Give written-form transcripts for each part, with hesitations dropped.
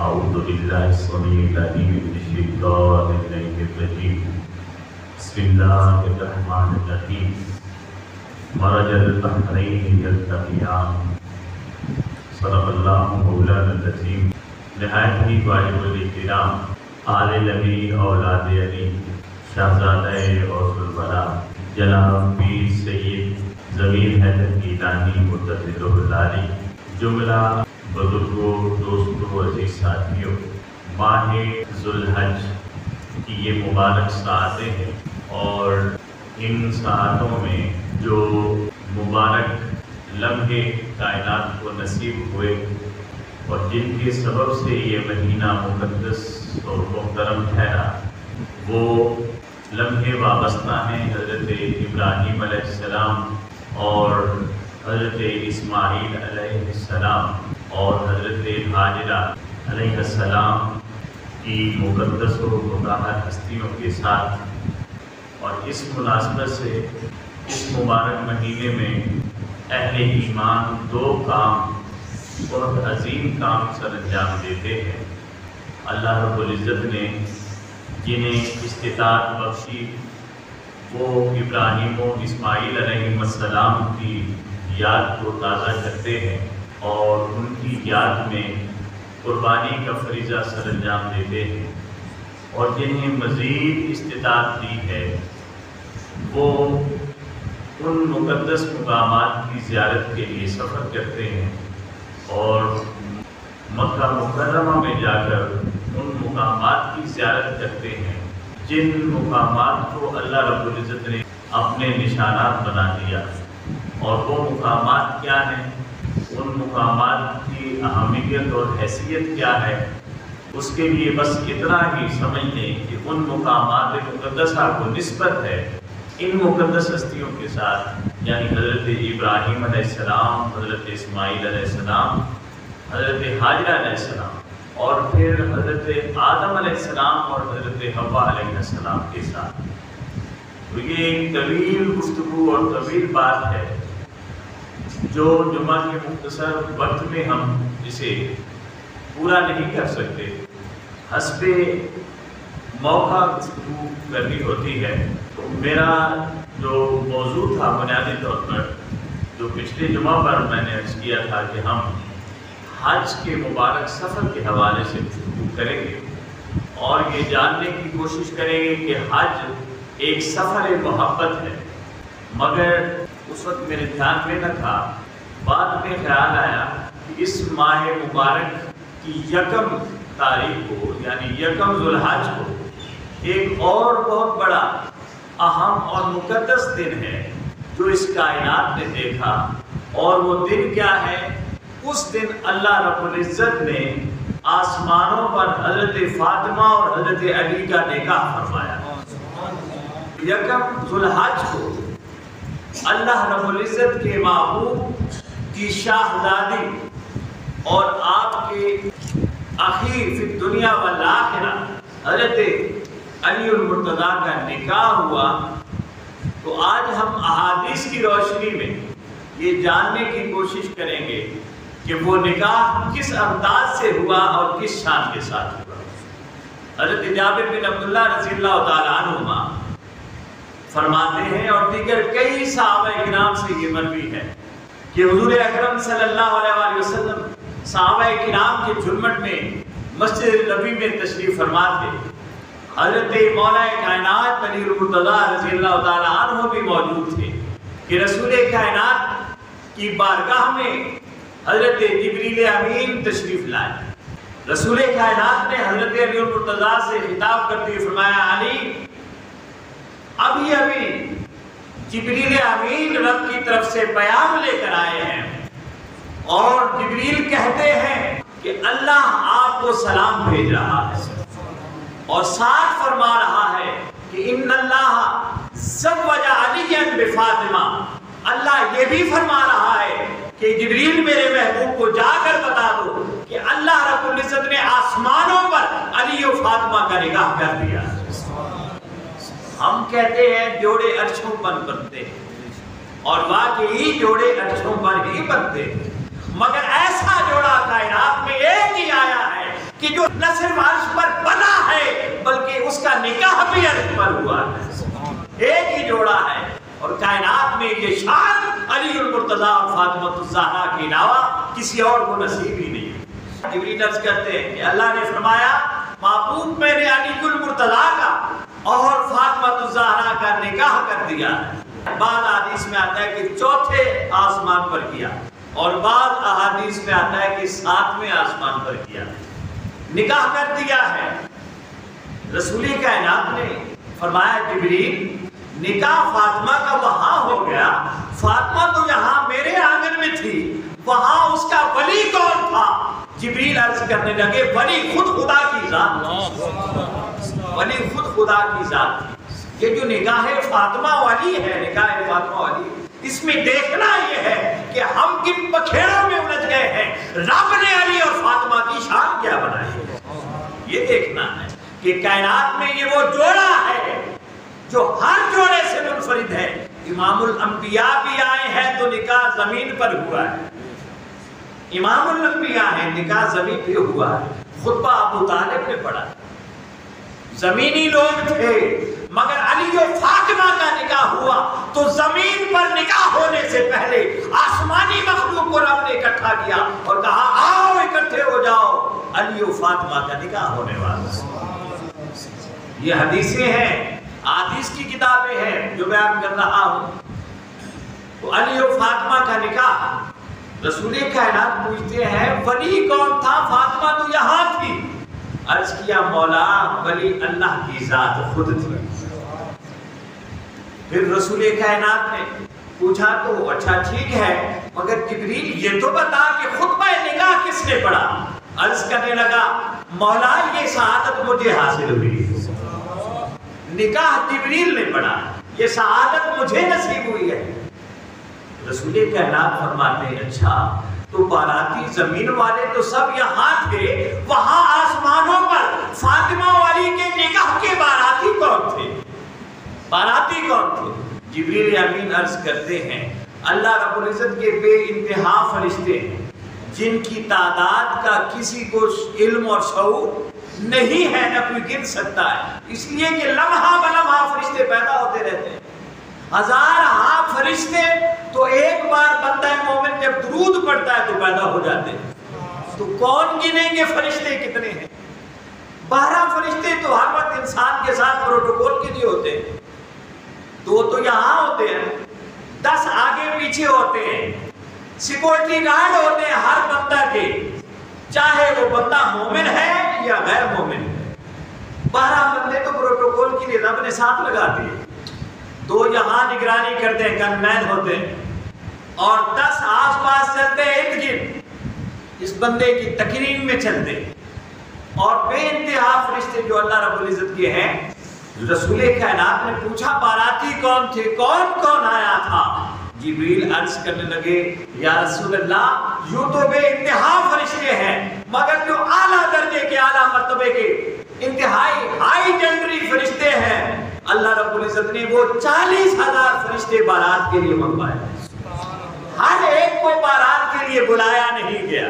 أعوذ بالله السميع العليم من الشيطان الرجيم. بسم الله الرحمن الرحيم. مرج البحرين يلتقيان. صدق الله مولانا العظيم. نہایت ہی واجب الاحترام آل نبی اولاد علی شہزادہ غوث البراء جناب پیر سید ضمیر حیدر گیلانی مدثر العلی، جملہ بزرگوں، دوستوں، عزیز ساتھیوں، ماہ ذوالحج کی یہ مبارک ساعتیں ہیں اور ان ساعتوں میں جو مبارک لمحے کائنات کو نصیب ہوئے اور جن کے سبب سے یہ مہینہ مقدس اور محترم ٹھہرا، وہ لمحے وابستہ ہیں حضرت ابراہیم علیہ السلام اور حضرت اسماعیل علیہ السلام اور حضرت ہاجرہ علیہ السلام کی مقدس و مطہر ہستیوں کے ساتھ۔ اور اس مناسبت سے اس مبارک مہینے میں اہل ایمان دو کام، بہت عظیم کام سر انجام دیتے ہیں۔ اللہ رب العزت نے جنہیں استطاعت بخشی وہ ابراہیم و اسماعیل علیہ السلام کی یاد کو تازہ کرتے ہیں اور ان کی یاد میں قربانی کا فریضہ سر انجام دیتے ہیں، اور جنہیں مزید استطاعت دی ہے وہ ان مقدس مقامات کی زیارت کے لیے سفر کرتے ہیں اور مکہ مکرمہ میں جا کر ان مقامات کی زیارت کرتے ہیں جن مقامات کو اللہ رب العزت نے اپنے نشانات بنا دیا۔ اور وہ مقامات کیا ہیں، ان مقامات کی اہمیت اور حیثیت کیا ہے، اس کے لیے بس اتنا ہی سمجھ لیں کہ ان مقامات مقدسہ کو نسبت ہے ان مقدس ہستیوں کے ساتھ، یعنی حضرت ابراہیم علیہ السلام، حضرت اسماعیل علیہ السلام، حضرت ہاجرہ علیہ السلام، اور پھر حضرت آدم علیہ السلام اور حضرت حوا علیہ السلام کے ساتھ۔ تو یہ ایک طویل گفتگو اور طویل بات ہے جو جمعہ کے مختصر وقت میں ہم اسے پورا نہیں کر سکتے، حسب موقع گفتگو کرنی ہوتی ہے۔ تو میرا جو موضوع تھا بنیادی طور پر، جو پچھلے جمعہ پر میں نے عرض کیا تھا کہ ہم حج کے مبارک سفر کے حوالے سے گفتگو کریں گے اور یہ جاننے کی کوشش کریں گے کہ حج ایک سفر محبت ہے، مگر اس وقت میرے دھیان میں نہ تھا، بعد میں خیال آیا کہ اس ماہ مبارک کی یکم تاریخ کو یعنی یکم ذوالحج کو ایک اور بہت بڑا اہم اور مقدس دن ہے جو اس کائنات نے دیکھا، اور وہ دن کیا ہے؟ اس دن اللہ رب العزت نے آسمانوں پر حضرت فاطمہ اور حضرت علی کا نکاح فرمایا۔ یکم ذوالحج کو اللہ رب العزت کے محبوب کی شاہزادی اور آپ کے اخیر فی الدنیا والآخرہ حضرت علی المرتضیٰ کا نکاح ہوا۔ تو آج ہم احادیث کی روشنی میں یہ جاننے کی کوشش کریں گے کہ وہ نکاح کس انداز سے ہوا اور کس شان کے ساتھ ہوا۔ حضرت جابر بن عبداللہ رضی اللہ تعالیٰ عنہما فرماتے ہیں، اور دیگر کئی صحابہ کرام سے یہ مروی ہے کہ حضور اکرم صلی اللہ علیہ وسلم صحابہ کرام کے جھرمٹ میں مسجد نبوی میں تشریف فرما تھے۔ حضرت مولا کائنات علی المرتضیٰ رضی اللہ تعالیٰ عنہ بھی موجود تھے کہ رسول کائنات کی بارگاہ میں حضرت جبریل امین تشریف لائے۔ رسول کائنات نے حضرت علی المرتضیٰ سے خطاب کرتے ہوئے فرمایا، علی ابھی جبریل امین رب کی طرف سے پیام لے کر آئے ہیں، اور جبریل کہتے ہیں کہ اللہ آپ کو سلام بھیج رہا ہے، اور ساتھ فرما رہا ہے کہ ان اللہ زوج علی بفاطمہ، اللہ یہ بھی فرما رہا ہے کہ جبریل میرے محبوب کو جا کر بتا دو کہ اللہ رب العزت نے آسمانوں پر علی و فاطمہ کا نکاح کر دیا۔ ہم کہتے ہیں جوڑے عرشوں پر بنتے ہیں، اور واقعی جوڑے عرشوں پر ہی بنتے ہیں، مگر ایسا جوڑا کائنات میں ایک ہی آیا ہے کہ جو نہ صرف عرش پر بنا ہے بلکہ اس کا نکاح بھی عرش پر ہوا ہے، ایک ہی جوڑا ہے، اور کائنات میں یہ شان علی المرتضیٰ اور فاطمہ الزہرا کے علاوہ کسی اور کو نصیب ہی نہیں۔ جبریل عرض کرتے ہیں کہ اللہ نے فرمایا محبوب میں نے علی المرتضیٰ کا اور فاطمہ الزہرا کا نکاح کر دیا ہے۔ بعض احادیث میں آتا ہے کہ چوتھے آسمان پر کیا، اور بعض احادیث میں آتا ہے کہ ساتویں آسمان پر کیا، نکاح کر دیا ہے۔ رسول کائنات نے فرمایا جبریل نکاح فاطمہ کا وہاں ہو گیا، فاطمہ تو یہاں میرے آنگن میں تھی، وہاں اس کا ولی کون تھا؟ جبریل عرض کرنے لگے ولی خود خدا کی ذات، ولی خود خدا کی ذات تھی۔ یہ جو نکاح فاطمہ والی ہے، نکاح فاطمہ والی، اس میں دیکھنا یہ ہے کہ ہم کن بکھیڑوں میں الجھ گئے ہیں، رب نے علی اور فاطمہ کی شان کیا بنائی ہے، یہ دیکھنا ہے کہ کائنات میں یہ وہ جوڑا ہے جو ہر جوڑے سے منفرد ہے۔ امام الانبیاء بھی آئے ہیں تو نکاح زمین پر ہوا ہے، امام الانبیاء ہیں نکاح زمین پہ ہوا ہے۔ خطبہ ابو طالب نے پڑھا، زمینی لوگ تھے، مگر علی و فاطمہ کا نکاح ہوا تو زمین پر نکاح ہونے سے پہلے آسمانی مخلوق کو رب نے اکٹھا کیا اور کہا آؤ اکٹھے ہو جاؤ، علی و فاطمہ کا نکاح ہونے والا۔ یہ حدیثیں ہیں، حدیث کی کتابیں ہیں جو بیان کر رہا ہوں۔ تو علی و فاطمہ کا نکاح، رسول کائنات پوچھتے ہیں ولی کون تھا؟ فاطمہ تو یہاں تھی۔ عرض کیا مولا ولی اللہ کی ذات خود تھی۔ پھر رسول کائنات نے پوچھا تو اچھا ٹھیک ہے، مگر جبریل یہ تو بتا کہ خطبہ نکاح کس نے پڑھا؟ عرض کرنے لگا مولا یہ سعادت مجھے حاصل ہوئی، نکاح جبریل نے پڑھا، یہ سعادت مجھے نصیب ہوئی ہے۔ رسول کائنات فرماتے ہیں اچھا تو باراتی زمین والے تو سب یہاں تھے، وہاں آسمانوں پر فاطمہ والی کے نکاح کے باراتی کون تھے؟ باراتی کون تھے؟ جبریل امین عرض کرتے ہیں اللہ رب العزت کے بے انتہا فرشتے ہیں جن کی تعداد کا کسی کو علم اور شعور نہیں ہے، نہ کوئی گن سکتا ہے، اس لیے کہ لمحہ بلمحہ فرشتے پیدا ہوتے رہتے ہیں، ہزار ہاں فرشتے، تو ایک بار بندہ مومن جب درود پڑھتا ہے تو پیدا ہو جاتے ہیں، تو کون گنیں گے فرشتے کتنے ہیں؟ 12 فرشتے تو ہر وقت انسان کے ساتھ پروٹوکول کے لیے ہوتے ہیں، 2 تو یہاں ہوتے ہیں، 10 آگے پیچھے ہوتے ہیں، سیکورٹی گارڈ ہوتے ہیں ہر بندہ کے، چاہے وہ بندہ مومن ہے یا غیر مومن ہے۔ 12 بندے تو پروٹوکول کے لیے رب نے ساتھ لگا دیے، 2 یہاں نگرانی کرتے ہیں، گن مین ہوتے ہیں، اور 10 آس پاس چلتے ہیں ارد گرد، اس بندے کی تقریر میں چلتے ہیں، اور بے انتہا فرشتے جو اللہ رب العزت کے ہیں۔ رسول کائنات نے پوچھا باراتی کون تھے، کون کون آیا تھا؟ جبریل عرض کرنے لگے یا رسول اللہ یوں تو بے انتہا فرشتے ہیں، مگر جو اعلیٰ درجے کے اعلیٰ مرتبے کے انتہائی ہائی جنڈری فرشتے ہیں، اللہ رب العزت نے وہ 40,000 فرشتے بارات کے لیے منگوائے۔ ہر ایک کو بارات کے لیے بلایا نہیں گیا،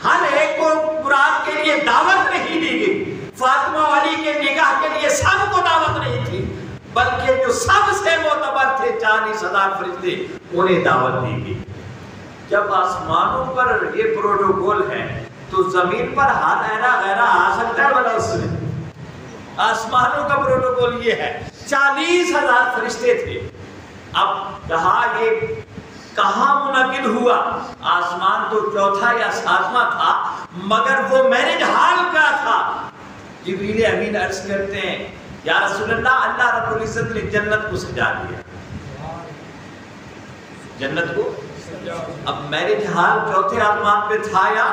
ہر ایک کو برات کے لیے دعوت نہیں دی گئی، فاطمہ والی کے نکاح کے لیے سب کو دعوت نہیں تھی، بلکہ جو سب سے معتبر تھے 40,000 فرشتے انہیں دعوت دی گئی۔ جب آسمانوں پر یہ پروٹوکول ہے تو زمین پر ہاتھ ایرا غیرہ آ سکتا ہے بلا اس میں؟ آسمانوں کا پروٹوکول یہ ہے، 40,000 فرشتے تھے۔ اب یہ کہاں منعقد ہوا؟ آسمان تو 4تھا یا 7واں تھا، مگر وہ میرج ہال کا تھا۔ جبریل امین عرض کرتے ہیں یا رسول اللہ اللہ رب العزت نے جنت کو سجا دیا، جنت کو۔ اب میرج ہال 4تھے آسمان پہ تھا یا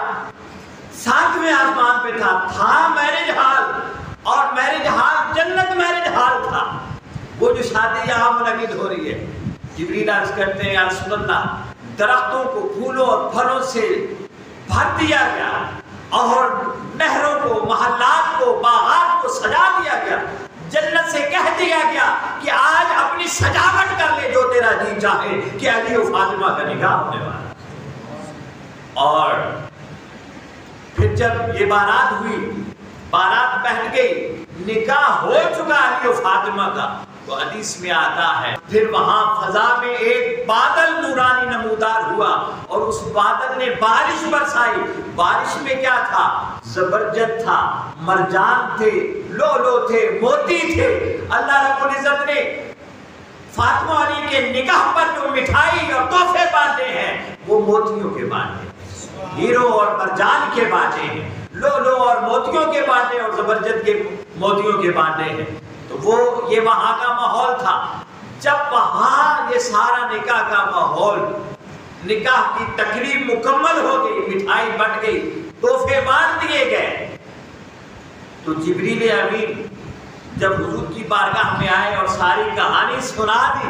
7ویں آسمان پہ تھا میرج ہال، اور میرج ہال جنت میرج ہال تھا، وہ جو شادی یہاں منعقد ہو رہی ہے۔ جبریل عرض کرتے ہیں یا رسول اللہ درختوں کو پھولوں اور پھلوں سے بھر دیا گیا، اور نہروں کو، محلات کو، باغات کو سجا دیا گیا، جنت سے کہہ دیا گیا کہ آج اپنی سجاوٹ کر لے جو تیرا جی چاہے، کہ علی و فاطمہ کا نکاح ہونے والا۔ اور پھر جب یہ بارات ہوئی، بارات بیٹھ گئی، نکاح ہو چکا علی و فاطمہ کا، تو حدیث میں آتا ہے پھر وہاں فضا میں ایک بادل نورانی نمودار ہوا اور اس بادل نے بارش برسائی۔ بارش میں کیا تھا؟ زبرجد تھا، مرجان تھے، لولو تھے، موتی تھے۔ اللہ رب العزت نے فاطمہ علی کے نکاح پر جو مٹھائی اور تحفے بانٹے ہیں وہ موتیوں کے بانٹے، ہیرو اور مرجان کے بانٹے ہیں، لولو اور موتیوں کے بانٹے اور زبرجد کے موتیوں کے بانٹے ہیں۔ تو وہ یہ وہاں کا ماحول تھا۔ جب وہاں یہ سارا نکاح کا ماحول، نکاح کی تقریب مکمل ہو گئی، مٹھائی بٹ گئی، تحفے بانٹ دیے گئے، تو جبریل امین جب حضور کی بارگاہ میں آئے اور ساری کہانی سنا دی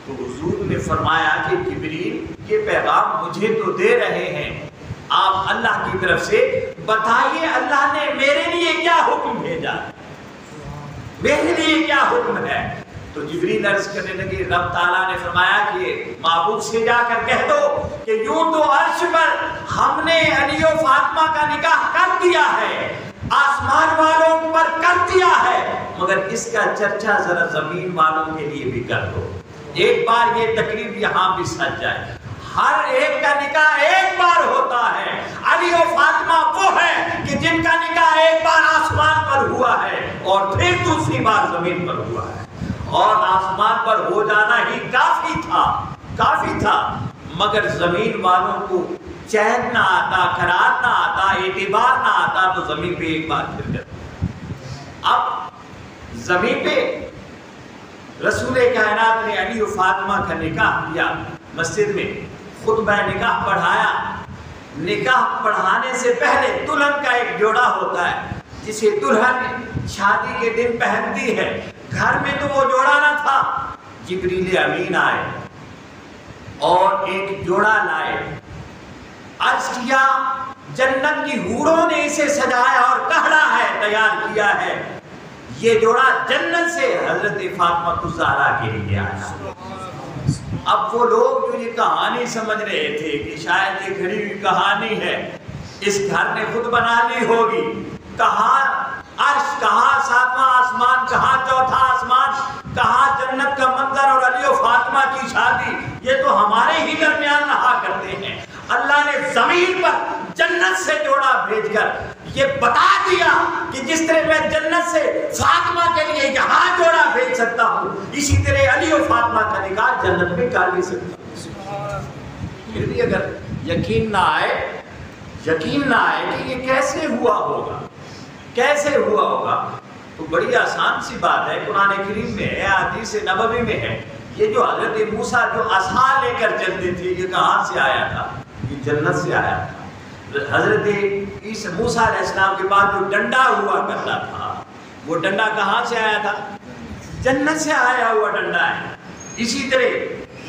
تو حضور نے فرمایا کہ جبریل یہ پیغام مجھے تو دے رہے ہیں، آپ اللہ کی طرف سے بتائیے اللہ نے میرے لیے کیا حکم بھیجا، میرے لیے کیا حکم ہے؟ تو جبریل عرض کرنے لگے، رب تعالیٰ نے فرمایا کہ معبود سے جا کر کہہ دو کہ یوں تو عرش پر ہم نے علی و فاطمہ کا نکاح کر دیا ہے، آسمان والوں پر کر دیا ہے، مگر اس کا چرچا ذرا زمین والوں کے لیے بھی کر دو، ایک بار یہ تقریب یہاں بھی سج جائے۔ ہر ایک کا نکاح ایک بار ہوتا ہے، علی و فاطمہ وہ ہے کہ جن کا نکاح ایک بار آسمان پر ہوا ہے اور پھر دوسری بار زمین پر ہوا ہے، اور آسمان پر ہو جانا ہی کافی تھا، مگر زمین والوں کو چین نہ آتا، قرار نہ آتا، اعتبار نہ آتا، تو زمین پہ ایک بار پھر کرتا۔ اب زمین پہ رسول کائنات نے علی و فاطمہ کا نکاح کیا، مسجد میں خطبہ نکاح پڑھایا۔ نکاح پڑھانے سے پہلے دلہن کا ایک جوڑا ہوتا ہے جسے دلہن شادی کے دن پہنتی ہے، گھر میں تو وہ جوڑا نہ تھا، جبریل امین آئے اور ایک جوڑا لائے، عرض کیا جنت کی حوروں نے اسے سجایا اور کہڑا ہے، تیار کیا ہے، یہ جوڑا جنت سے حضرت فاطمہ الزہرا کے لیے آیا۔ اب وہ لوگ جو یہ کہانی سمجھ رہے تھے کہ شاید یہ گھڑی ہوئی کہانی ہے، اس گھر نے خود بنا لی ہوگی، کہاں عرش، کہاں ساتواں آسمان، کہاں چوتھا آسمان، کہاں جنت کا منظر اور علی و فاطمہ کی شادی، یہ تو ہمارے ہی درمیان رہا کرتے ہیں۔ اللہ نے زمین پر جنت سے جوڑا بھیج کر یہ بتا دیا کہ جس طرح میں جنت سے فاطمہ کے لیے یہاں جوڑا بھیج سکتا ہوں، اسی طرح علی و فاطمہ کا نکاح جنت میں کر بھی سکتا ہوں۔ پھر بھی اگر یقین نہ آئے کہ یہ کیسے ہوا ہوگا، تو بڑی آسان سی بات ہے، قرآن کریم میں ہے، حدیث نبوی میں ہے، یہ جو حضرت موسیٰ جو عصا لے کر چلتے تھے، یہ کہاں سے آیا تھا؟ یہ جنت سے آیا تھا۔ حضرت موسیٰ علیہ السلام کے بعد جو ڈنڈا ہوا کرتا تھا، وہ ڈنڈا کہاں سے آیا تھا؟ جنت سے آیا ہوا ڈنڈا ہے۔ اسی طرح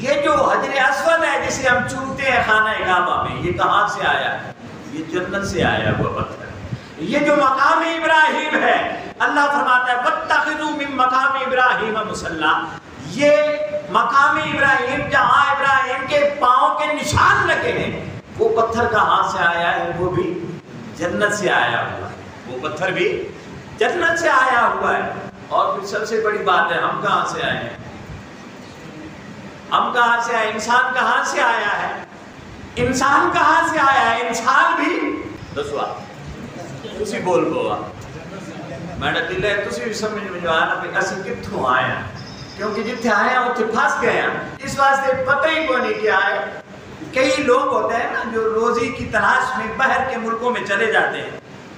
یہ جو حجر اسود ہے جسے ہم چومتے ہیں خانہ کعبہ میں، یہ کہاں سے آیا ہے؟ یہ جنت سے آیا ہوا پتھر۔ یہ جو مقام ابراہیم ہے، اللہ فرماتا ہے وَاتَّخِذُوا مِن مَقَامِ إِبْرَاهِيمَ مُصَلًّى، یہ مقام ابراہیم جہاں ابراہیم کے پاؤں کے نشان لگے ہیں، وہ پتھر کہاں سے آیا ہے؟ وہ بھی جنت سے آیا ہوا ہے، وہ پتھر بھی جنت سے آیا ہوا ہے۔ اور پھر سب سے بڑی بات ہے، ہم کہاں سے آئے ہیں؟ ہم کہاں سے آئے؟ انسان کہاں سے آیا ہے؟ انسان کہاں سے آیا ہے؟ انسان بھی دسوا تسی بول بوا میڈا دل ہے، تسی بھی سمجھ میں جو آنا پہ اسی کتھوں آئے ہیں، کیونکہ جتھے آئے ہیں اتھے پھنس گئے ہیں، اس واسطے پتہ ہی کو نہیں کیا ہے۔ کئی لوگ ہوتے ہیں نا جو روزی کی تلاش میں باہر کے ملکوں میں چلے جاتے ہیں،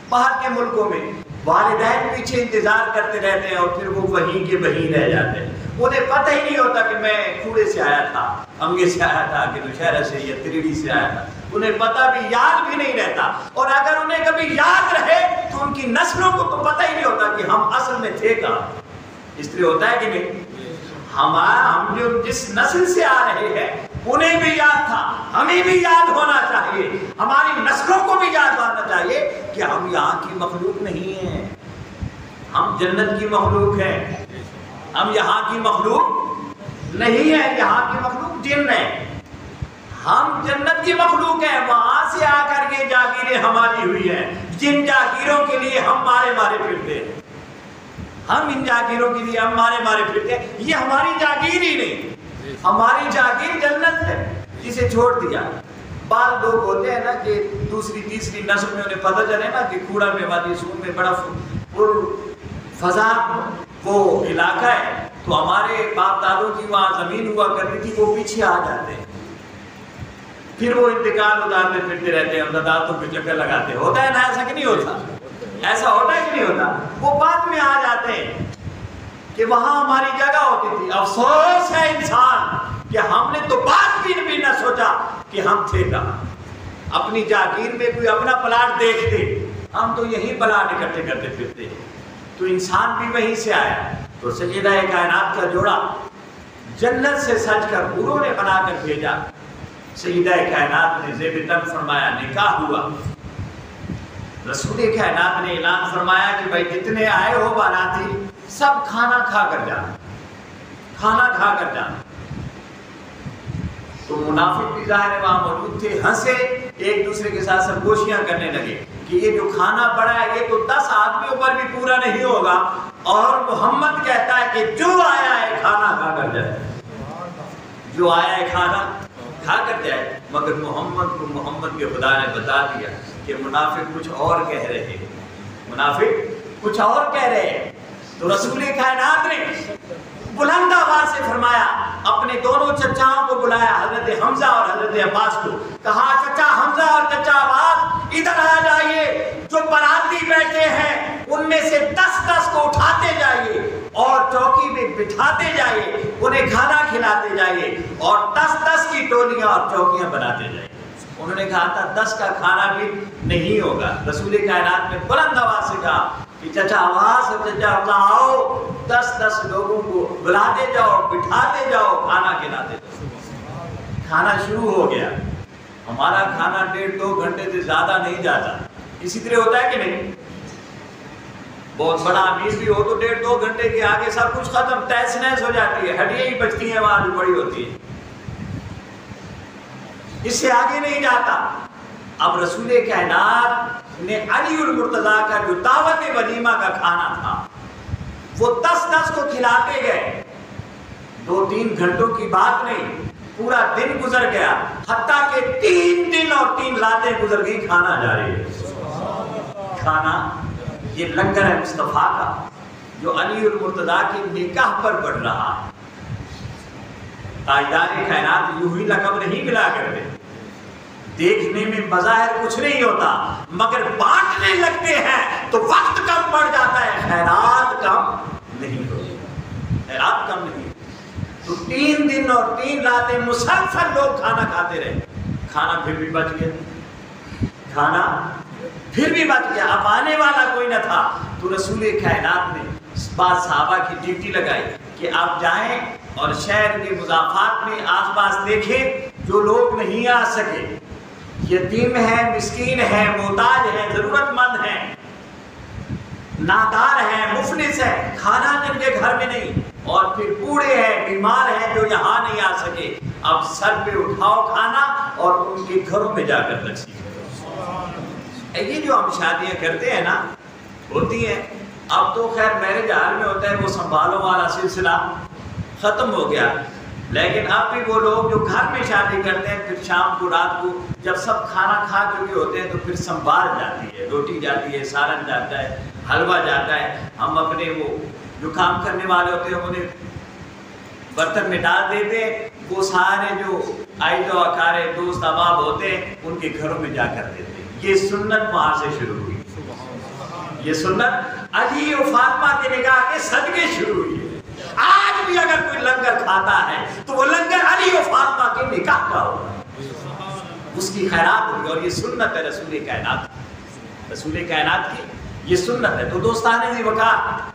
باہر کے ملکوں میں والدین پیچھے انتظار کرتے رہتے ہیں اور پھر وہ وہیں کے وہیں رہ جاتے ہیں، انہیں پتہ ہی نہیں ہوتا کہ میں کھوڑے سے آیا تھا، امگے سے آیا تھا، کہ نوشہرہ سے یا تریڑی سے آیا تھا، انہیں پتہ بھی یاد بھی نہیں رہتا۔ اور اگر انہیں کبھی یاد رہے تو ان کی نسلوں کو تو پتہ ہی نہیں ہوتا کہ ہم اصل میں تھے کہاں۔ اس طرح ہوتا ہے کہ نہیں؟ ہم جو جس نسل سے آ رہے ہیں انہیں بھی یاد تھا، ہمیں بھی یاد ہونا چاہیے، ہماری نسلوں کو بھی یاد ہونا چاہیے کہ ہم یہاں کی مخلوق نہیں ہیں، ہم جنت کی مخلوق ہیں، ہم یہاں کی مخلوق نہیں ہے، یہاں کی مخلوق جن ہے۔ ہم جنت کی مخلوق ہیں، وہاں سے آ کر کے جاگیریں ہماری ہوئی ہیں، جن جاگیروں کے لیے ہم مارے مارے پھرتے ہیں، ہم ان جاگیروں کے لیے ہم مارے مارے پھرتے ہیں، یہ ہماری جاگیر ہی نہیں، ہماری جاگیر جنت ہے جسے چھوڑ دیا۔ بعض لوگ ہوتے ہیں نا کہ دوسری تیسری نسل میں انہیں پتہ چلے نا کہ کوڑا میں وادی سون میں بڑا فضا وہ علاقہ ہے، تو ہمارے باپ دادوں کی وہاں زمین ہوا کرتی تھی، وہ پیچھے آ جاتے ہیں، پھر وہ انتقال اتارتے پھرتے رہتے ہیں، دادوں پہ چکر لگاتے ہیں، ہوتا ہے نا ایسا کہ نہیں ہوتا؟ ایسا ہوتا ہے کہ نہیں ہوتا؟ وہ بعد میں آ جاتے ہیں کہ وہاں ہماری جگہ ہوتی تھی۔ افسوس ہے انسان کہ ہم نے تو بات بھی نہ سوچا کہ ہم تھے کہاں، اپنی جاگیر میں کوئی اپنا پلاٹ دیکھتے، ہم تو یہی پلاٹ اکٹھے کرتے پھرتے، تو انسان بھی وہیں سے آیا۔ تو سیدہ کائنات کا جوڑا جنت سے سج کر حوروں نے بنا کر بھیجا، سیدہ کائنات نے زیب تن فرمایا، نکاح ہوا، رسول کائنات نے اعلان فرمایا کہ بھائی جتنے آئے ہو باراتی سب کھانا کھا کر جانا، کھانا کھا کر جانا۔ تو منافق بھی ظاہر ہے وہاں موجود تھے، ہنسے، ایک دوسرے کے ساتھ سرگوشیاں کرنے لگے کہ یہ جو کھانا پڑا ہے یہ تو 10 آدمیوں پر بھی پورا نہیں ہوگا، اور محمد کہتا ہے کہ جو آیا ہے کھانا کھا کر جائے، جو آیا ہے کھانا کھا کر جائے۔ مگر محمد کے خدا نے بتا دیا کہ منافق کچھ اور کہہ رہے ہیں، منافق کچھ اور کہہ رہے ہیں۔ تو رسول کائنات نے بلند آواز سے فرمایا، اپنے دونوں چچاؤں کو بلایا، حضرت حمزہ اور حضرت عباس کو، کہا چچا حمزہ اور چچا عباس ادھر آ جائیے، جو باراتی بیٹھے ہیں ان میں سے 10 کو اٹھاتے جائیے اور چوکی میں بٹھاتے جائیے، انہیں کھانا کھلاتے جائیے، اور 10 کی ٹولیاں اور چوکیاں بناتے جائیے۔ انہوں نے کہا تھا 10 کا کھانا بھی نہیں ہوگا۔ رسول کائنات نے بلند آواز سے کہا کہ چچا عباس اور چچا حمزہ آؤ، 10 لوگوں کو بلاتے جاؤ، بٹھاتے جاؤ، کھانا کھلاتے جاؤ۔ کھانا شروع ہو گیا۔ ہمارا کھانا 1.5-2 گھنٹے سے زیادہ نہیں جاتا، اسی طرح ہوتا ہے کہ نہیں؟ بہت بڑا امیر بھی ہو تو 1.5-2 گھنٹے کے آگے سب کچھ ختم، تہس نہس ہو جاتی ہے، ہڈیاں ہی بچتی ہیں وہاں جو پڑی ہوتی ہے، اس سے آگے نہیں جاتا۔ اب رسول کائنات نے علی المرتضیٰ کا جو دعوت ولیمہ کا کھانا تھا وہ 10 کو کھلاتے گئے، 2-3 گھنٹوں کی بات نہیں، پورا دن گزر گیا، حتیٰ کہ 3 دن اور 3 راتیں گزر گئی، کھانا جاری ہے۔ کھانا یہ لنگر ہے مصطفیٰ کا جو علی المرتضیٰ کی نکاح پر بڑھ رہا ہے۔ تاجدار کائنات یوں ہی لقب نہیں ملا کرتے، دیکھنے میں بظاہر کچھ نہیں ہوتا، مگر بانٹنے لگتے ہیں تو وقت کم پڑ جاتا ہے، خیرات کم نہیں ہوتی، خیرات کم نہیں۔ تو 3 دن اور 3 راتیں مسلسل لوگ کھانا کھاتے رہے، کھانا پھر بھی بچ گیا، کھانا پھر بھی بچ گیا، اب آنے والا کوئی نہ تھا۔ تو رسول کائنات نے بعض صحابہ کی ڈیوٹی لگائی کہ آپ جائیں اور شہر کے مضافات میں آس پاس دیکھیں جو لوگ نہیں آ سکے، یتیم ہیں، مسکین ہیں، محتاج ہیں، ضرورت مند ہیں، نادار ہیں، مفلس ہیں، کھانا جن کے گھر میں نہیں، اور پھر بوڑھے ہیں، بیمار ہیں جو یہاں نہیں آ سکے، اب سر پہ اٹھاؤ کھانا اور ان کے گھروں میں جا کر تقسیم کرو۔ یہ جو ہم شادیاں کرتے ہیں نا، ہوتی ہیں، اب تو خیر میرج ہال میں ہوتا ہے، وہ سنبھالو والا سلسلہ ختم ہو گیا، لیکن اب بھی وہ لوگ جو گھر میں شادی کرتے ہیں، پھر شام کو رات کو جب سب کھانا کھا چکے ہوتے ہیں تو پھر سنبھال جاتی ہے، روٹی جاتی ہے، سالن جاتا ہے، حلوہ جاتا ہے، ہم اپنے وہ جو کام کرنے والے ہوتے ہیں انہیں برتن میں ڈال دیتے ہیں، وہ سارے جو عائد و اقارب دوست احباب ہوتے ہیں ان کے گھروں میں جا کر دیتے ہیں۔ یہ سنت وہاں سے شروع ہوئی، یہ سنت علی و فاطمہ کے نکاح کے صدقے شروع ہوئی ہے۔ آج بھی اگر کوئی لنگر کھاتا ہے تو وہ لنگر علی و فاطمہ کے نکاح کا ہوگا، اس کی خیرات ہوگی، اور یہ سنت ہے رسول کائنات، رسول کائنات کی یہ سنت ہے۔ تو دوستان ذی وقار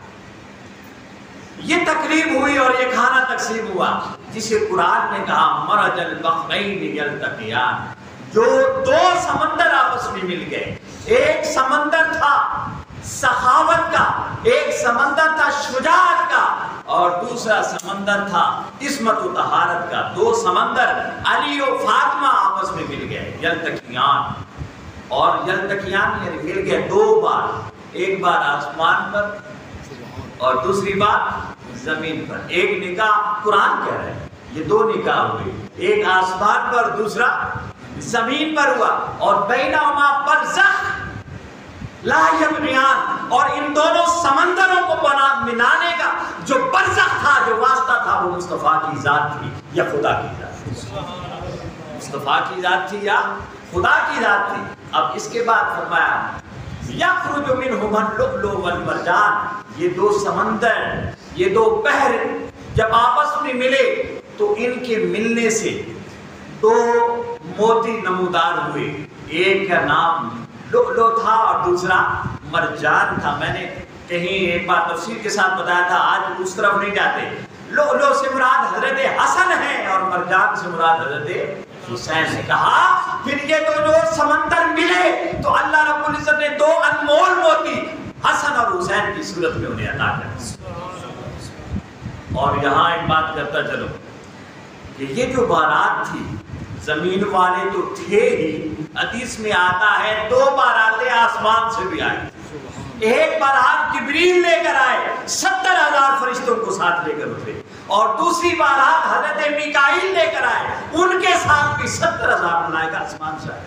یہ تقریب ہوئی اور یہ کھانا تقسیم ہوا، جسے قرآن نے کہا مرج البحرین یلتقیان، جو 2 سمندر آپس میں مل گئے، ایک سمندر تھا سخاوت کا، ایک سمندر تھا شجاعت کا، اور دوسرا سمندر تھا عصمت و طہارت کا. دو سمندر علی و فاطمہ آپس میں مل گئے یلتقیان. اور یلتقیان یعنی مل گئے دو بار, ایک بار آسمان پر اور دوسری بار زمین پر. ایک نکاح قرآن کہہ رہے ہیں یہ دو نکاح ہوئے, ایک آسمان پر دوسرا زمین پر ہوا. اور بینہما برزخ لا یبغیان, اور ان دونوں سمندروں کو ملانے کا جو برزخ تھا, جو واسطہ تھا, وہ مصطفیٰ کی ذات تھی یا خدا کی ذات تھی. مصطفیٰ کی ذات تھی یا خدا کی ذات تھی. اب اس کے بعد فرمایا یخرج منہما اللؤلؤ والمرجان. یہ دو سمندر, یہ دو بحر جب آپس میں ملے تو ان کے ملنے سے دو موتی نمودار ہوئے. ایک کا نام لؤلؤ تھا اور دوسرا مرجان تھا. میں نے کہیں ایک بار تفسیر کے ساتھ بتایا تھا, آج اس طرف نہیں جاتے. لؤلؤ سے مراد حضرت حسن ہے اور مرجان سے مراد حضرت حسین نے. کہا پھر یہ دو سمندر ملے تو اللہ رب العزت نے دو انمول موتی حسن اور حسین کی صورت میں انہیں عطا کر دی. اور یہاں ایک بات کرتا چلو کہ یہ جو بارات تھی, زمین والے تو تھے ہی, حدیث میں آتا ہے دو باراتیں آسمان سے بھی آئی. ایک بارات جبریل لے کر آئے, 70,000 فرشتوں کو ساتھ لے کر اترے, اور دوسری بارات حضرت میکائیل لے کر آئے, ان کے ساتھ بھی 70,000 ملائکہ آسمان سے آئے.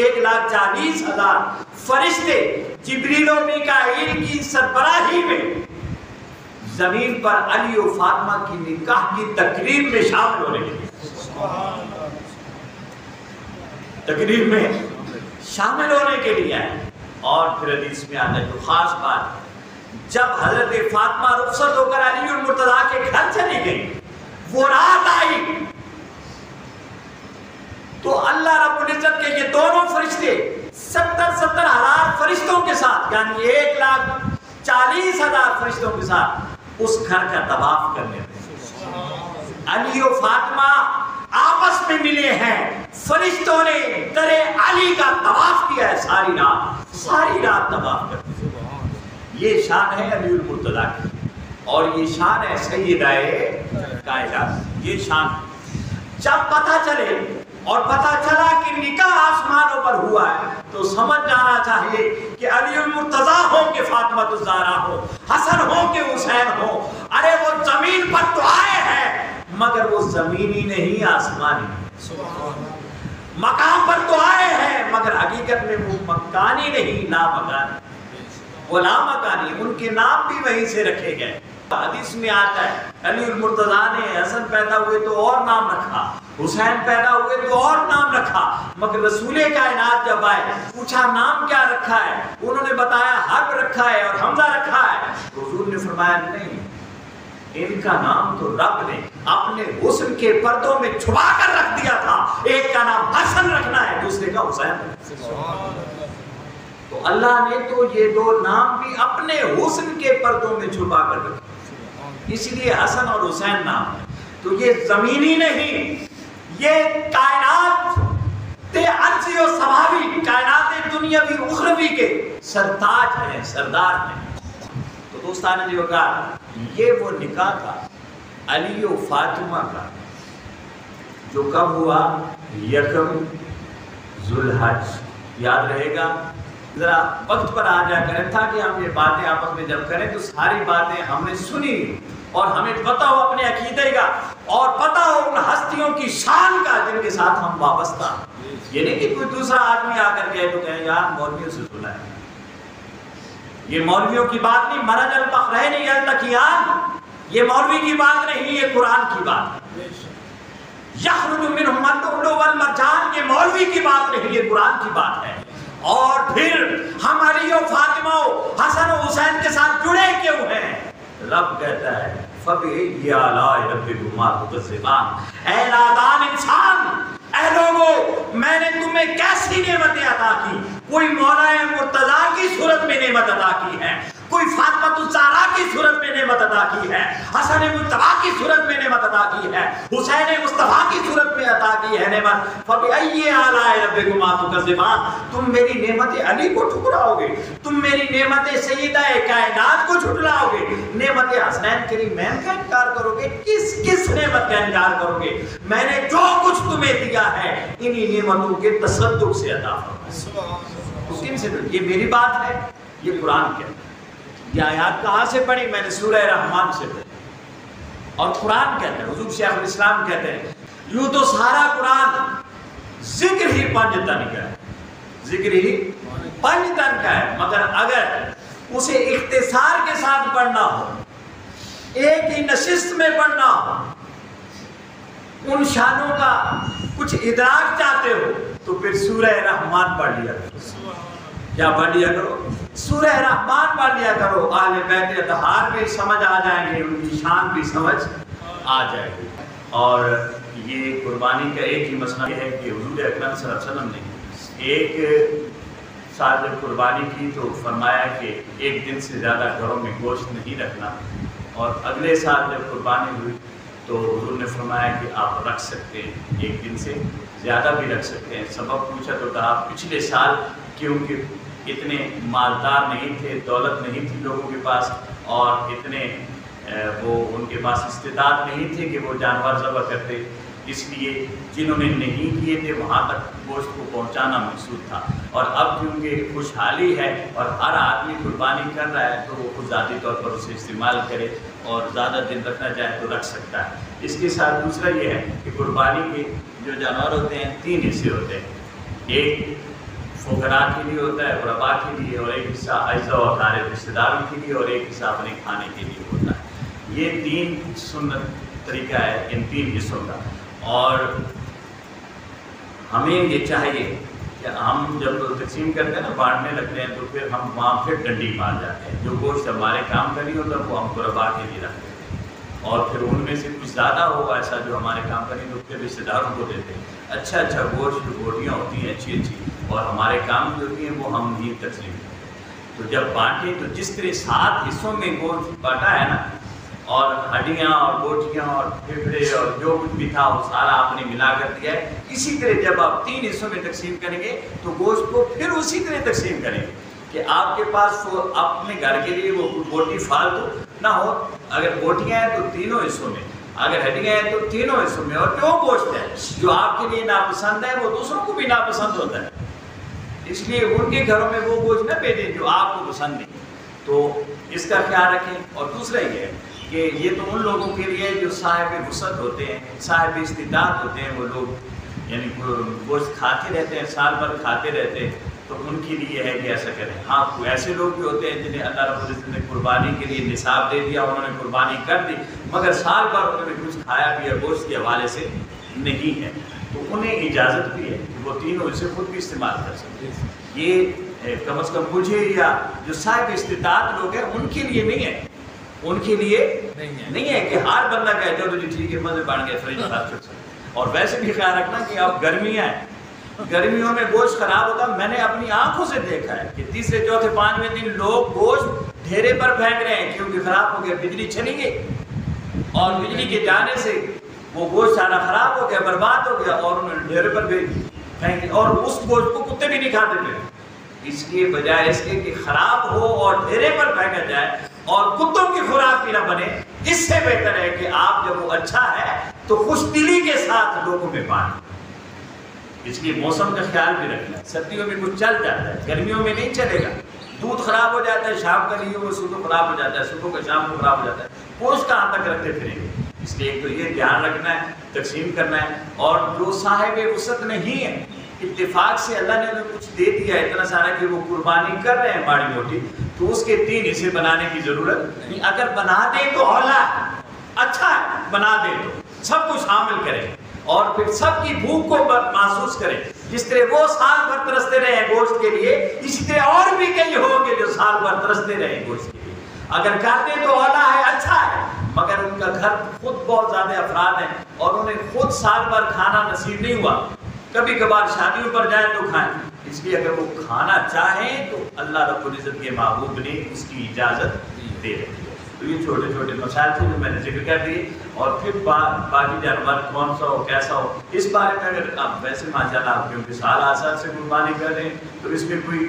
1,40,000 فرشتے جبریل و میکائیل کی سربراہی میں زمین پر علی و فاطمہ کی نکاح کی تقریب میں شامل ہونے کے لیے, تقریب میں شامل ہونے کے لیے آئے. اور پھر حدیث میں آتا ہے جو خاص بات, جب حضرت فاطمہ رخصت ہو کر علی المرتضیٰ کے گھر چلی گئی, وہ رات آئی تو اللہ رب العزت کے یہ دونوں فرشتے 70,000 فرشتوں کے ساتھ, یعنی 1,40,000 فرشتوں کے ساتھ اس گھر کا طواف کرنے لگے. علی و فاطمہ آپس میں ملے ہیں, فرشتوں نے در علی کا طواف کیا ہے ساری رات طواف کرتے. یہ شان ہے علی المرتضیٰ کی, اور یہ شان ہے سیدہ کائنات. یہ شان جب پتہ چلے اور پتہ چلا کہ نکاح آسمانوں پر ہوا ہے تو سمجھ جانا چاہیے کہ علی المرتضیٰ ہو کہ فاطمہ الزہرا ہو, حسن ہو کہ حسین ہو, ارے وہ زمین پر تو آئے ہیں مگر وہ زمینی نہیں آسمانی. مقام پر تو آئے ہیں مگر حقیقت میں وہ مکانی نہیں, لا مکانی, وہ لا مکانی. ان کے نام بھی وہیں سے رکھے گئے. حدیث میں آتا ہے علی المرتضیٰ نے حسن پیدا ہوئے تو اور نام رکھا, حسین پیدا ہوئے تو اور نام رکھا, مگر رسول کائنات جب آئے پوچھا نام کیا رکھا ہے, انہوں نے بتایا حرب رکھا ہے اور حمزہ رکھا ہے. حضور نے فرمایا نہیں, ان کا نام تو رب نے اپنے حسن کے پردوں میں چھپا کر رکھ دیا تھا. ایک کا نام حسن رکھنا ہے, دوسرے کا حسین. تو اللہ نے تو یہ دو نام بھی اپنے حسن کے پردوں میں چھپا کر رکھے, اس لیے حسن اور حسین نام ہے. تو یہ زمینی نہیں, یہ کائنات ارضی و سماوی, کائنات دنیاوی اخروی کے سرتاج ہیں, سردار ہیں. تو دوستان نے جو کہا یہ وہ نکاح تھا علی و فاطمہ کا جو کب ہوا, 1 ذوالحج. یاد رہے گا, ذرا وقت پر آ جا کریں تاکہ ہم یہ باتیں آپس میں جب کریں تو ساری باتیں ہم نے سنی اور ہمیں پتہ ہو اپنے عقیدے کا, اور پتہ ہو ان ہستیوں کی شان کا جن کے ساتھ ہم وابستہ. یہ نہیں کہ کوئی دوسرا آدمی آ کر کے تو کہیں یار مولویوں سے سنا ہے, یہ مولویوں کی بات نہیں. مرج البحرین یلتقیان, یہ مولوی کی بات نہیں, یہ قرآن کی بات ہے. یخرج منہما اللؤلؤ والمرجان, یہ مولوی کی بات نہیں, یہ قرآن کی بات ہے. اور پھر ہم علی و فاطمہ حسن و حسین کے ساتھ جڑے کیوں ہیں؟ رب کہتا ہے فَبِأَيِّ آلَاءِ رَبِّكُمَا تُكَذِّبَانِ, اے نادان انسان, اے لوگو میں نے تمہیں کیسی نعمتیں عطا کی. کوئی مولا مرتضیٰ کی صورت میں نعمت عطا کی ہے, کوئی فاطمہ الزہرا کی صورت میں نعمت عطا کی ہے, حسن مجتبیٰ کی صورت میں نعمت عطا کی ہے, حسین مصطفیٰ کی صورت میں عطا کی ہے, نعمت فبأي آلاء ربكما تكذبان، تم میری نعمت علی کو ٹھکراؤ گے، تم میری نعمت سیدہ کائنات کو جھٹلاؤ گے، نعمت حسنین کریمین کا انکار کرو گے، کس نعمت کا انکار کرو گے؟ میں نے جو کچھ تمہیں دیا ہے انہی نعمتوں کے تصدق سے عطا فرمایا۔ کن سے؟ یہ میری بات ہے، یہ قرآن کہتا ہے۔ یہ آیات کہاں سے پڑھی؟ میں نے سورہ رحمان سے پڑھی، اور قرآن کہتا ہے، حضور شیخ الاسلام کہتے ہیں یوں تو سارا قرآن ذکر ہی 5 تن کا ہے، ذکر ہی 5 تن کا ہے، مگر اگر اسے اختصار کے ساتھ پڑھنا ہو، ایک ہی نشست میں پڑھنا ہو، ان شانوں کا کچھ ادراک چاہتے ہو تو پھر سورہ رحمان پڑھ لیا کرو۔ کیا پڑھ لیا کرو؟ سورہ رحمان پڑھ لیا کرو، اہل بیت اطہار بھی سمجھ آ جائیں گے، ان کی شان بھی سمجھ آ جائے گی۔ اور یہ قربانی کا ایک ہی مسئلہ یہ ہے کہ حضور اکرم صلی اللہ علیہ وسلم نے ایک سال جب قربانی کی تو فرمایا کہ 1 دن سے زیادہ گھروں میں گوشت نہیں رکھنا، اور اگلے سال جب قربانی ہوئی تو حضور نے فرمایا کہ آپ رکھ سکتے ہیں، 1 دن سے زیادہ بھی رکھ سکتے ہیں۔ سبب پوچھا تو کہا پچھلے سال کیونکہ اتنے مالدار نہیں تھے، دولت نہیں تھی لوگوں کے پاس، اور اتنے وہ ان کے پاس استعداد نہیں تھے کہ وہ جانور ذبح کرتے، اس لیے جنہوں نے نہیں کیے تھے وہاں تک گوشت کو پہنچانا مقصود تھا۔ اور اب کیونکہ خوشحالی ہے اور ہر آدمی قربانی کر رہا ہے تو وہ خود ذاتی طور پر اسے استعمال کرے، اور زیادہ دن رکھنا چاہے تو رکھ سکتا ہے۔ اس کے ساتھ دوسرا یہ ہے کہ قربانی کے جو جانور ہوتے ہیں 3 حصے ہوتے ہیں، ایک فقراء کے لیے ہوتا ہے، غرباء کے لیے، اور ایک حصہ اعزاء و اقارب رشتہ داروں کے لیے، اور ایک حصہ اپنے کھانے کے لیے ہوتا ہے۔ یہ 3 سنت طریقہ ہے ان 3 حصوں کا، اور ہمیں یہ چاہیے کہ ہم جب تقسیم کرتے ہیں نا، بانٹنے لگتے ہیں، تو پھر ہم وہاں پھر ڈنڈی مار جاتے ہیں۔ جو گوشت ہمارے کام کا نہیں ہوتا وہ ہم غرباء کے لیے رکھتے ہیں، اور پھر ان میں سے کچھ زیادہ ہو ایسا جو ہمارے کام کا نہیں تو پھر رشتہ داروں کو دیتے ہیں۔ اچھا گوشت جو بوٹیاں ہوتی ہیں اچھی اور ہمارے کام کی ہوتی ہیں وہ ہم ہی تقسیم کرتے ہیں۔ تو جب بانٹیں تو جس طرح 7 حصوں میں گوشت بانٹا ہے نا، اور ہڈیاں اور بوٹیاں اور پھیپھڑے اور جو کچھ بھی تھا وہ سارا آپ نے ملا کر دیا ہے، اسی طرح جب آپ 3 حصوں میں تقسیم کریں گے تو گوشت کو پھر اسی طرح تقسیم کریں گے کہ آپ کے پاس اپنے گھر کے لیے وہ بوٹی فالتو نہ ہو۔ اگر بوٹیاں ہیں تو 3 حصوں میں، اگر ہڈیاں ہیں تو 3 حصوں میں، اور جو گوشت ہے جو آپ کے لیے ناپسند ہے وہ دوسروں کو بھی ناپسند ہوتا ہے، اس لیے ان کے گھروں میں وہ گوشت نہ بھیجیں جو آپ کو پسند نہیں۔ تو اس کا خیال رکھیں۔ اور دوسرا یہ ہے کہ یہ تو ان لوگوں کے لیے جو صاحب وسعت ہوتے ہیں، صاحب استطاعت ہوتے ہیں، وہ لوگ یعنی گوشت کھاتے رہتے ہیں، سال بھر کھاتے رہتے ہیں، تو ان کے لیے ہے کہ ایسا کریں۔ ہاں ایسے لوگ بھی ہوتے ہیں جنہیں اللہ رب العزت نے قربانی کے لیے نصاب دے دیا، انہوں نے قربانی کر دی، مگر سال بھر انہوں نے کچھ کھایا پیا گوشت کے حوالے سے نہیں ہے، تو انہیں اجازت بھی ہے کہ وہ 3 حصے خود بھی استعمال کر سکتے ہیں۔ یہ کم از کم مجھے یا جو صاحب استطاعت لوگ ہیں ان کے لیے نہیں ہے، ان کے لیے نہیں ہے کہ ہر بندہ کہے چلو جی ٹھیک ہے مزے بڑھ گئے فریج خاص کر سکتے۔ اور ویسے بھی خیال رکھنا کہ اب گرمیاں ہیں، گرمیوں میں گوشت خراب ہوتا، میں نے اپنی آنکھوں سے دیکھا ہے کہ 3رے 4تھے 5ویں دن لوگ گوشت ڈھیرے پر پھینک رہے ہیں کیونکہ خراب ہو گیا، بجلی چلی گئی اور بجلی کے جانے سے وہ گوشت سارا خراب ہو گیا، برباد ہو گیا، اور انہوں نے ڈھیرے پر پھینک دیا، اور اس گوشت کو کتے بھی نہیں کھاتے تھے۔ اس کے بجائے اس کے کہ خراب ہو اور ڈھیرے پر پھینکا جائے اور کتوں کی خوراک بھی نہ بنے، اس سے بہتر ہے کہ آپ جب وہ اچھا ہے تو خوش دلی کے ساتھ لوگوں میں بانٹیں۔ اس لیے موسم کا خیال بھی رکھنا ہے، سردیوں میں کچھ چل جاتا ہے، گرمیوں میں نہیں چلے گا۔ دودھ خراب ہو جاتا ہے شام کا لیے، وہ صبح خراب ہو جاتا ہے، صبح کا شام کو خراب ہو جاتا ہے، گوشت کہاں تک رکھتے پھریں گے؟ اس لیے ایک تو یہ دھیان رکھنا ہے، تقسیم کرنا ہے، اور جو صاحب وسعت نہیں ہے اتفاق سے اللہ نے انہیں کچھ دے دیا اتنا سارا کہ وہ قربانی کر رہے ہیں ماڑی موٹی، تو اس کے 3 حصے بنانے کی ضرورت نہیں۔ اگر بنا دیں تو اولا ہے، اچھا ہے، بنا دیں تو سب کو شامل کریں اور پھر سب کی بھوک کو محسوس کریں۔ جس طرح وہ سال بھر ترستے رہے ہیں گوشت کے لیے، اسی طرح اور بھی کئی ہوں گے جو سال بھر ترستے رہے ہیں گوشت کے لیے۔ اگر کر دیں تو اولا ہے، اچھا ہے، مگر ان کا گھر خود بہت زیادہ افراد ہیں اور انہیں خود سال بھر کھانا نصیب نہیں ہوا، کبھی کبھار شادیوں پر جائیں تو کھائیں، اس لیے اگر وہ کھانا چاہیں تو اللہ رب العزت کے محبوب نے اس کی اجازت دے رکھی ہے۔ تو یہ چھوٹے چھوٹے مسائل تھے جو میں نے ذکر کر دیے، اور پھر باقی جانور کون سا ہو کیسا ہو اس بارے میں اگر آپ ویسے ماشاءاللہ آپ کیونکہ سال آسار سے قربانی کر رہے ہیں تو اس میں کوئی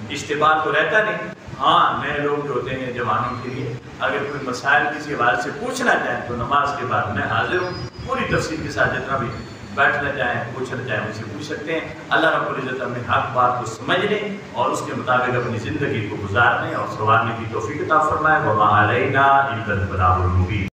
اشتباہ تو رہتا نہیں۔ ہاں نئے لوگ جو ہوتے ہیں جوانوں کے لیے اگر کوئی مسائل کسی حوالے سے پوچھنا چاہیں تو نماز کے بعد میں حاضر ہوں، پوری تفصیل کے ساتھ جتنا بھی بیٹھنا چاہیں پوچھنا چاہیں مجھ سے پوچھ سکتے ہیں۔ اللہ رب العزت ہمیں حق بات کو سمجھنے اور اس کے مطابق اپنی زندگی کو گزارنے اور سنوارنے کی توفیق عطا فرمائے۔ وما علینا الا البلاغ المبین۔